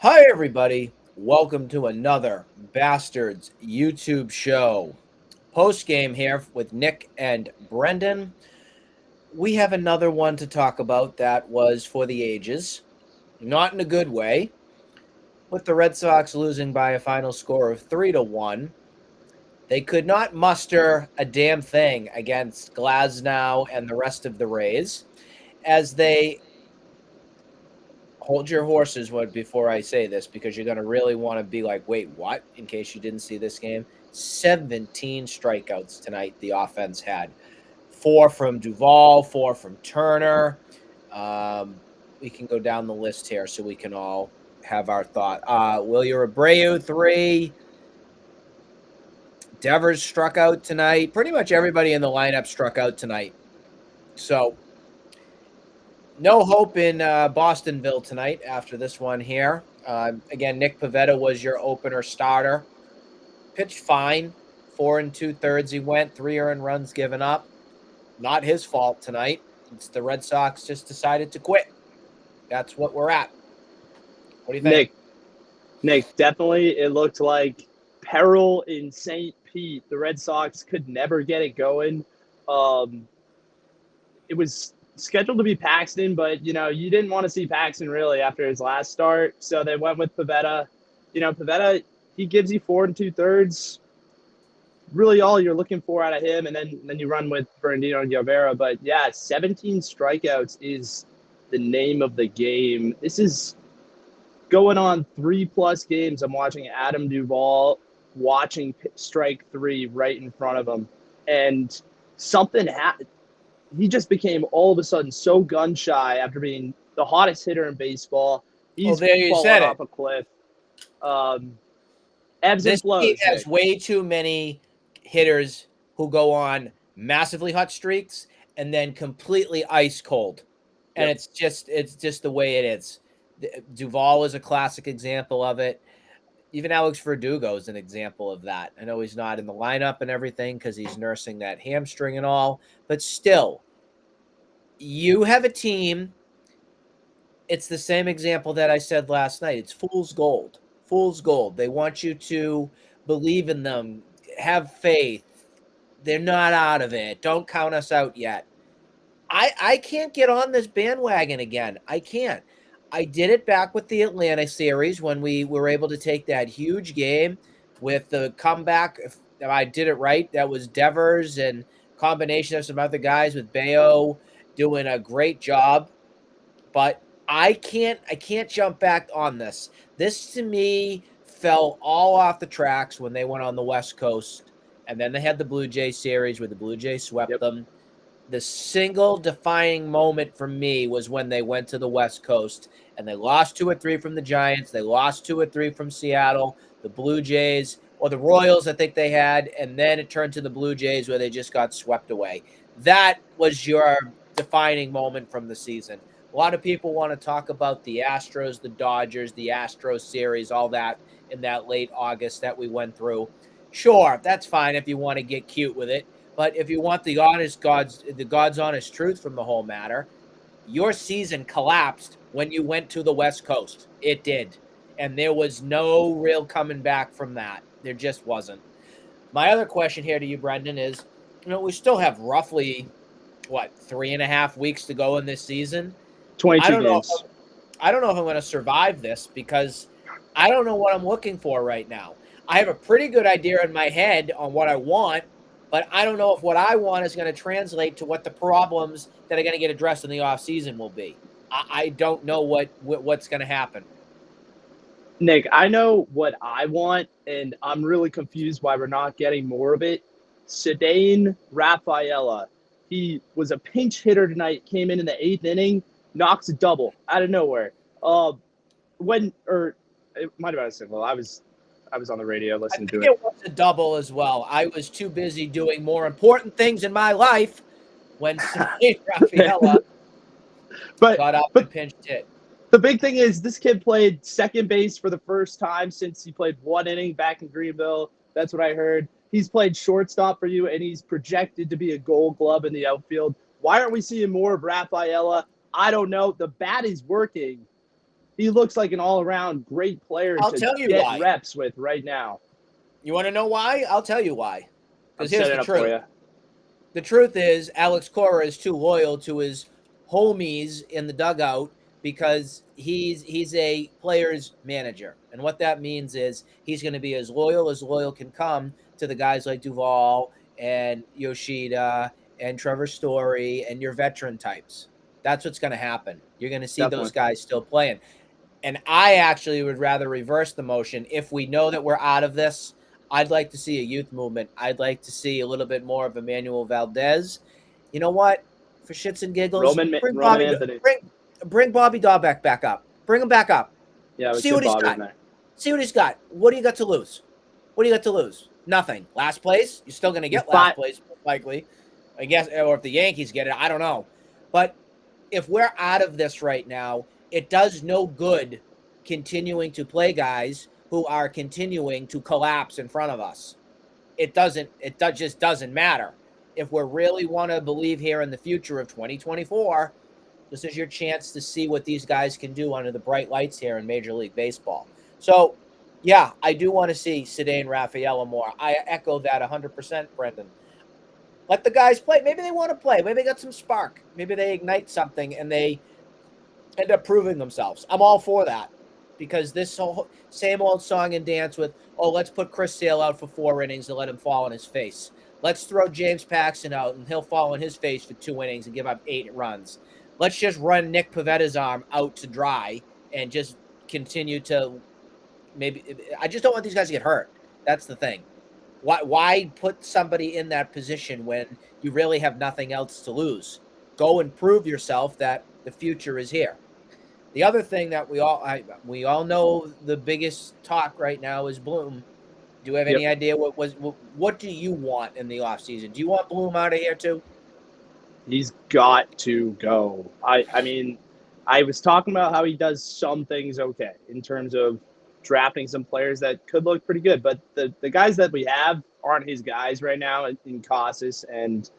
Hi, everybody. Welcome to another Bastards YouTube show. Post game here with Nick and Brendan. We have another one to talk about that was for the ages, not in a good way, with the Red Sox losing by a final score of 3-1. They could not muster a damn thing against Glasnow and the rest of the Rays as they hold your horses before I say this because you're going to really want to be like, wait, what? In case you didn't see this game, 17 strikeouts tonight. The offense had 4 from Duvall, 4 from Turner. We can go down the list here so we can all have our thought. Wilyer Abreu 3. Devers struck out tonight. Pretty much everybody in the lineup struck out tonight. So no hope in Bostonville tonight after this one here. Again, Nick Pivetta was your opener starter. Pitched fine. 4 2/3 he went. 3 earned runs given up. Not his fault tonight. It's the Red Sox just decided to quit. That's what we're at. What do you think? Nick, definitely it looked like peril in St. Pete. The Red Sox could never get it going. It was scheduled to be Paxton, but, you didn't want to see Paxton really after his last start. So they went with Pivetta. Pivetta, he gives you 4 2/3. Really all you're looking for out of him. And then you run with Bernardino and Guevara. But, yeah, 17 strikeouts is the name of the game. This is going on 3+ games. I'm watching Adam Duvall watching strike 3 right in front of him. And something happened. He just became all of a sudden so gun shy after being the hottest hitter in baseball. He's There you fallen said off it. a cliff. Ebbs and This team flows. has Nick. way too many hitters who go on massively hot streaks and then completely ice cold. And Yep. it's just the way it is. Duvall is a classic example of it. Even Alex Verdugo is an example of that. I know he's not in the lineup and everything because he's nursing that hamstring and all, but still, you have a team. It's the same example that I said last night. It's fool's gold. Fool's gold. They want you to believe in them, have faith. They're not out of it. Don't count us out yet. I can't get on this bandwagon again. I can't. I did it back with the Atlanta series when we were able to take that huge game with the comeback. If I did it right, that was Devers and combination of some other guys with Bayo doing a great job. But I can't jump back on this. This to me fell all off the tracks when they went on the West Coast. And then they had the Blue Jay series where the Blue Jays swept Yep. them. The single defining moment for me was when they went to the West Coast and they lost 2 or 3 from the Giants. They lost 2 or 3 from Seattle, the Blue Jays, or the Royals, I think they had. And then it turned to the Blue Jays where they just got swept away. That was your defining moment from the season. A lot of people want to talk about the Astros, the Dodgers, the Astros series, all that in that late August that we went through. Sure, that's fine if you want to get cute with it. But if you want the God's honest truth from the whole matter, your season collapsed when you went to the West Coast. It did. And there was no real coming back from that. There just wasn't. My other question here to you, Brendan, is we still have roughly, 3.5 weeks to go in this season. I 22 don't know. games. I don't know if I'm going to survive this because I don't know what I'm looking for right now. I have a pretty good idea in my head on what I want, but I don't know if what I want is going to translate to what the problems that are going to get addressed in the offseason will be. I don't know what's going to happen. Nick, I know what I want, and I'm really confused why we're not getting more of it. Cedane Rafaela. He was a pinch hitter tonight, came in the 8th inning, knocks a double out of nowhere. It might have been a single. I was on the radio I listening to think it. it was a double as well. I was too busy doing more important things in my life when Rafaela but got up and but pinched hit. the big thing is this kid played second base for the first time since he played 1 inning back in Greenville. That's what I heard. He's played shortstop for you, and he's projected to be a Gold Glove in the outfield. Why aren't we seeing more of Rafaela? I don't know. The bat is working. he looks like an all-around great player I'll to tell you get why. reps with right now. You want to know why? I'll tell you why. I'm Because here's setting the up for truth. you. The truth is Alex Cora is too loyal to his homies in the dugout because he's a player's manager. And what that means is he's going to be as loyal can come to the guys like Duvall and Yoshida and Trevor Story and your veteran types. That's what's going to happen. You're going to see those Definitely. guys still playing. And I actually would rather reverse the motion. If we know that we're out of this, I'd like to see a youth movement. I'd like to see a little bit more of Emmanuel Valdez. You know what? For shits and giggles, Roman Anthony. Bring Bobby Dahlbeck back up. Bring him back up. Yeah, we See get what he's Bobby in got. there. See what he's got. What do you got to lose? What do you got to lose? Nothing. Last place? You're still going to get last place, most likely. I guess, or if the Yankees get it, I don't know. But if we're out of this right now, it does no good continuing to play guys who are continuing to collapse in front of us. It just doesn't matter. If we really want to believe here in the future of 2024, this is your chance to see what these guys can do under the bright lights here in Major League Baseball. So, yeah, I do want to see Cedane Rafaela more. I echo that 100%, Brendan. Let the guys play. Maybe they want to play. Maybe they got some spark. Maybe they ignite something and they end up proving themselves. I'm all for that because this whole same old song and dance with, oh, let's put Chris Sale out for 4 innings and let him fall on his face. Let's throw James Paxton out and he'll fall on his face for 2 innings and give up 8 runs. Let's just run Nick Pivetta's arm out to dry and just continue to maybe. I just don't want these guys to get hurt. That's the thing. Why put somebody in that position when you really have nothing else to lose? Go and prove yourself that the future is here. The other thing that we all know the biggest talk right now is Bloom. Do you have any idea what do you want in the offseason? Do you want Bloom out of here too? He's got to go. I mean, I was talking about how he does some things okay in terms of drafting some players that could look pretty good, but the guys that we have aren't his guys right now in Casas and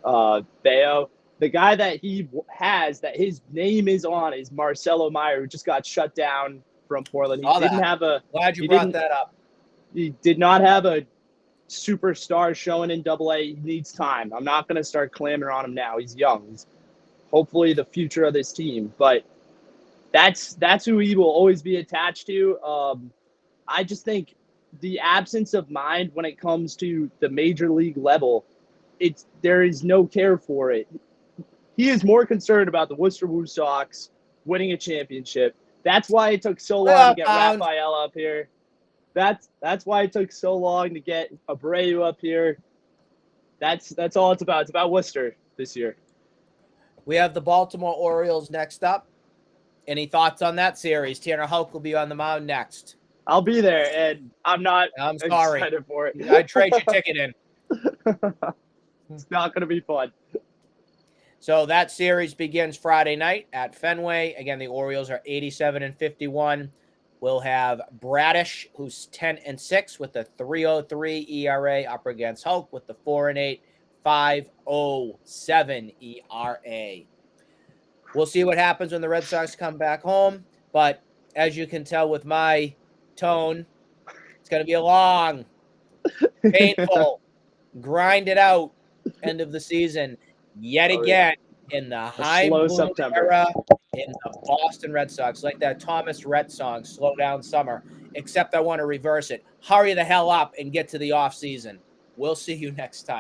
Bayo. The guy that he has that his name is on is Marcelo Meyer, who just got shut down from Portland. He didn't have a. Glad you brought that up. He did not have a superstar showing in Double-A. He needs time. I'm not going to start clamoring on him now. He's young. He's hopefully the future of this team, but that's who he will always be attached to. I just think the absence of mind when it comes to the major league level, there is no care for it. He is more concerned about the Worcester Red Sox winning a championship. That's why it took so long to get Rafael up here. That's why it took so long to get Abreu up here. That's all it's about. It's about Worcester this year. We have the Baltimore Orioles next up. Any thoughts on that series? Tanner Houck will be on the mound next. I'll be there, and I'm sorry. Excited for it. I'd trade your ticket in. It's not going to be fun. So that series begins Friday night at Fenway. Again, the Orioles are 87-51. We'll have Bradish, who's 10-6 with a 3.03 ERA, up against Houck with the 4.8, 5.07 ERA. We'll see what happens when the Red Sox come back home. But as you can tell with my tone, it's going to be a long, painful, grind it out end of the season yet again in the high bloom era in the Boston Red Sox, like that Thomas Rhett song, Slow Down Summer, except I want to reverse it. Hurry the hell up and get to the off season. We'll see you next time.